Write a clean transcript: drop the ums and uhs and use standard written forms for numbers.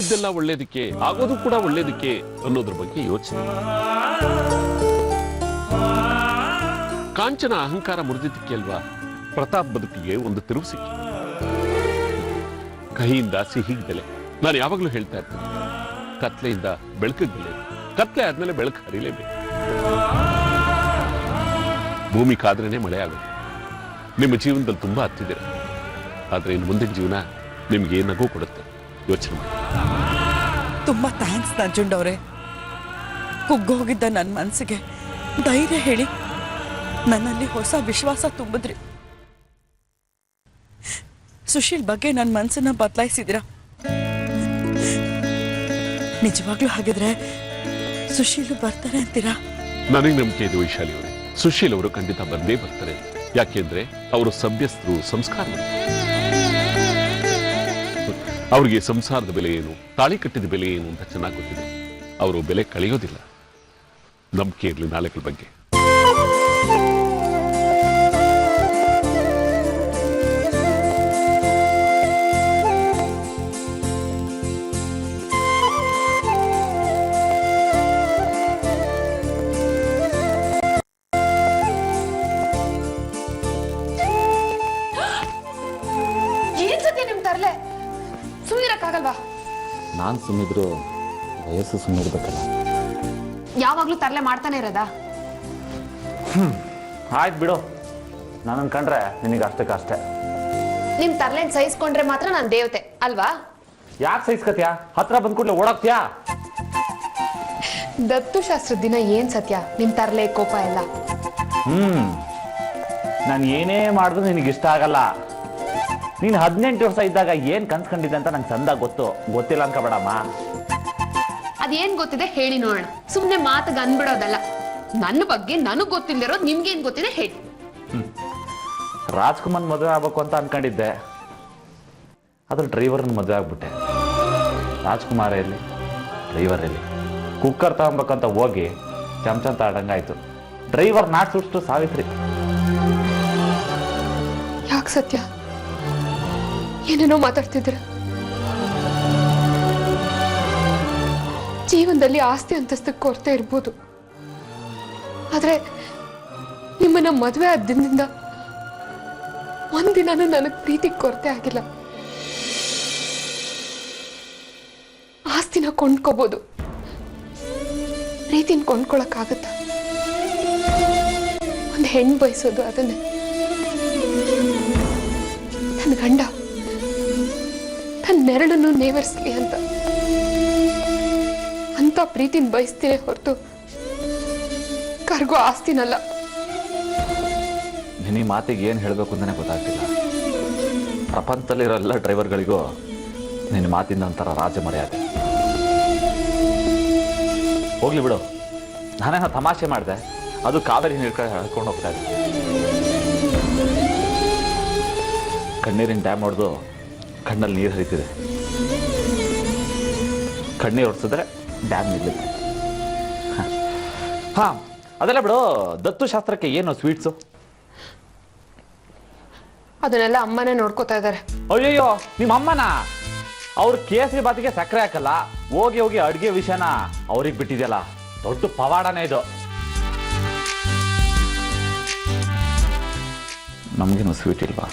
ಮಾಡಿದ್ದೆಲ್ಲ ಒಳ್ಳೇದಕ್ಕೆ, ಆಗೋದು ಕೂಡ ಒಳ್ಳೇದಕ್ಕೆ ಅನ್ನೋದ್ರ ಬಗ್ಗೆ ಯೋಚನೆ. ಕಾಂಚನ ಅಹಂಕಾರ ಮುರಿದಿದ್ದಕ್ಕೆ ಅಲ್ವಾ ಪ್ರತಾಪ್ ಬದುಕಿಗೆ ಒಂದು ತಿರುವು ಸಿಕ್ಕಿ. ಕಹಿಯಿಂದ ಸಿಹಿಗೆ ಬೆಲೆ. ನಾನು ಯಾವಾಗಲೂ ಹೇಳ್ತಾ ಇರ್ತೇನೆ, ಕತ್ಲೆಯಿಂದ ಬೆಳಕಿಗೆ ಬೆಲೆ, ಕತ್ಲೆ ಆದ್ಮೇಲೆ ಬೆಳಕು ಹರಿಲೇಬೇಕು. ಭೂಮಿ ಕಾದ್ರೇನೆ ಮಳೆ ಆಗುತ್ತೆ. ನಿಮ್ಮ ಜೀವನದಲ್ಲಿ ತುಂಬಾ ಹತ್ತಿದ್ದೀರ, ಆದ್ರೆ ಇನ್ನು ಮುಂದಿನ ಜೀವನ ನಿಮ್ಗೆ ಏನಗೂ ಕೊಡುತ್ತೆ. ಯೋಚನೆ ಮಾಡಿ. ತುಂಬಾ ಥ್ಯಾಂಕ್ಸ್ ನಂಜುಂಡವ್ರೆ. ಕುಗ್ಗೋಗಿದ್ದ ನನ್ನ ಮನಸ್ಸಿಗೆ ಧೈರ್ಯ ಹೇಳಿ ನನ್ನಲ್ಲಿ ಹೊಸ ವಿಶ್ವಾಸ ತುಂಬಿದ್ರಿ. ಸುಶೀಲ್ ಬಗ್ಗೆ ನನ್ನ ಮನಸ್ಸನ್ನ ಬದಲಾಯಿಸಿದಿರ. ನಿಜವಾಗ್ಲೂ ಹಾಗಿದ್ರೆ ಸುಶೀಲ್ ಬರ್ತಾರೆ ಅಂತೀರಾ? ನನಗೆ ನಂಬಿಕೆ ಇದೆ ವೈಶಾಲಿ ಅವರೇ, ಸುಶೀಲ್ ಅವರು ಖಂಡಿತ ಬಂದೇ ಬರ್ತಾರೆ. ಯಾಕೆಂದ್ರೆ ಅವರು ಸಭ್ಯಸ್ಥರು, ಸಂಸ್ಕಾರವಂತರು. ಅವರಿಗೆ ಸಂಸಾರದ ಬೆಲೆ ಏನು, ತಾಳಿ ಕಟ್ಟಿದ ಬೆಲೆ ಏನು ಅಂತ ಚೆನ್ನಾಗಿ ಗೊತ್ತಿದೆ. ಅವರು ಬೆಲೆ ಕಳೆಯೋದಿಲ್ಲ. ನಂಬಿಕೆ ಇರಲಿ ನಾಳೆಗಳ ಬಗ್ಗೆ. ನಾನು ಸುಮ್ಮಿದ್ರು ವಯಸ್ಸು ಸುಮ್ಮಿರ್ಬೇಕಲ್ಲ. ಯಾವಾಗ್ಲೂ ತರಲೆ ಮಾಡ್ತಾನೆ ಇರೋದಾ? ಆಯ್ತು ಬಿಡು, ನಾನು ಅನ್ಕೊಂಡ್ರೆ ನಿನಗೆ ಅಷ್ಟಕ್ಕಷ್ಟೇ. ನಿಮ್ ತರ್ಲೆನ್ ಸಹಿಸ್ಕೊಂಡ್ರೆ ಮಾತ್ರ ನಾನು ದೇವತೆ ಅಲ್ವಾ? ಯಾಕೆ ಸಹಿಸ್ಕತ್ಯಾ? ಹತ್ರ ಬಂದ್ ಕೂಡಲೇ ಓಡಾಕ್ತ್ಯಾ? ದತ್ತು ಶಾಸ್ತ್ರದ ದಿನ ಏನ್ ಸತ್ಯ ನಿಮ್ ತರ್ಲೆ ಕೋಪ ಎಲ್ಲ? ನಾನು ಏನೇ ಮಾಡಿದ್ರು ನಿನಗೆ ಇಷ್ಟ ಆಗಲ್ಲ. ನೀನು 18 ವರ್ಷ ಇದ್ದಾಗ ಏನ್ ಕನ್ಸ್ಕೊಂಡಿದ್ದೆ ಅಂತ ನಂಗೆ ಚಂದ ಗೊತ್ತಿಲ್ಲ ಅನ್ಕೋಬೇಡಮ್ಮ. ಅದೇನ್ ಗೊತ್ತಿದೆ ಹೇಳಿ ನೋಡೋಣ. ಸುಮ್ನೆ ಮಾತಿಗೆ ಅನ್ಬಿಡೋದಲ್ಲ. ನನ್ನ ಬಗ್ಗೆ ನನಗ್ ಗೊತ್ತಿಲ್ಲದಿರೋದು ನಿಮ್ಗೇನ್ ಗೊತ್ತಿದೆ ಹೇಳಿ. ರಾಜ್ಕುಮಾರ್ ಮದುವೆ ಆಗ್ಬೇಕು ಅಂತ ಅನ್ಕೊಂಡಿದ್ದೆ, ಅದ್ರ ಡ್ರೈವರ್ನ ಮದುವೆ ಆಗ್ಬಿಟ್ಟೆ. ರಾಜ್ಕುಮಾರ್ ಎಲ್ಲಿ, ಡ್ರೈವರ್ ಎಲ್ಲಿ? ಕುಕ್ಕರ್ ತಗೊಬೇಕಂತ ಹೋಗಿ ಚಮಚ ಅಂತ ಆಡಂಗಾಯ್ತು. ಡ್ರೈವರ್ ನಾಟ್ ಸುಟ್ಟು ಸಾವಿತ್ರಿ. ಯಾಕೆ ಸತ್ಯ ಏನೇನೋ ಮಾತಾಡ್ತಿದ್ದೀರ? ಜೀವನದಲ್ಲಿ ಆಸ್ತಿ ಅಂತಸ್ತು ಕೊರತೆ ಇರ್ಬೋದು, ಆದ್ರೆ ನಿಮ್ಮನ್ನ ಮದುವೆ ಆದ ದಿನದಿಂದ ಒಂದಿನಾನು ನನಗ್ ಪ್ರೀತಿ ಕೊರತೆ ಆಗಿಲ್ಲ. ಆಸ್ತಿನ ಕೊಂಡ್ಕೋಬಹುದು, ಪ್ರೀತಿನ ಕೊಂಡ್ಕೊಳಕ್ಕಾಗತ್ತ? ಒಂದು ಹೆಣ್ಣು ಬಯಸೋದು ಅದನ್ನೇ. ನನ್ನ ಗಂಡ ತನ್ನ ನೆರಳನ್ನು ನೇವರಿಸ್ಲಿ ಅಂತ ಪ್ರೀತಿನ ಬಯಸ್ತೀನಿ ಹೊರತು ಕರ್ಗೋ ಆಸ್ತಿನಲ್ಲ. ನಿನ್ನ ಮಾತಿಗೆ ಏನು ಹೇಳಬೇಕು ಅಂತಾನೆ ಗೊತ್ತಾಗ್ತಿಲ್ಲ. ಪ್ರಪಂಚದಲ್ಲಿರೋ ಎಲ್ಲ ಡ್ರೈವರ್ಗಳಿಗೂ ನಿನ್ನ ಮಾತಿಂದ ಒಂಥರ ರಾಜ ಮರ್ಯಾದೆ. ಹೋಗ್ಲಿ ಬಿಡು, ನಾನೇನೋ ತಮಾಷೆ ಮಾಡಿದೆ. ಅದು ಕಾವೇರಿ ಹೇಳ್ಕೊಂಡು ಹೋಗ್ತಾ ಇದೆ. ಕಣ್ಣೀರಿನ ಡ್ಯಾಮ್ ಹೊಡೆದು ಕಣ್ಣಲ್ಲಿ ನೀರು ಹರಿತಿದೆ. ಕಣ್ಣೀರು ಹೊಡ್ಸಿದ್ರೆ ಡ್ಯಾಮ್ ನಿಲ್ಲುತ್ತೆ. ಹಾ, ಅದೆಲ್ಲ ಬಿಡು. ದತ್ತು ಶಾಸ್ತ್ರಕ್ಕೆ ಏನು ಸ್ವೀಟ್ಸು? ಅದನ್ನೆಲ್ಲ ಅಮ್ಮನೇ ನೋಡ್ಕೋತಾ ಇದ್ದಾರೆ. ಅಯ್ಯಯ್ಯೋ, ನಿಮ್ಮ ಅಮ್ಮನ? ಅವ್ರ ಕೇಸರಿ ಬಾತಿಗೆ ಸಕ್ಕರೆ ಹಾಕಲ್ಲ. ಹೋಗಿ ಹೋಗಿ ಅಡುಗೆ ವಿಷಯನ ಅವ್ರಿಗೆ ಬಿಟ್ಟಿದೆಯಲ್ಲ, ದೊಡ್ಡ ಪವಾಡನೇ ಇದು. ನಮಗೇನು ಸ್ವೀಟ್ ಇಲ್ವಾ?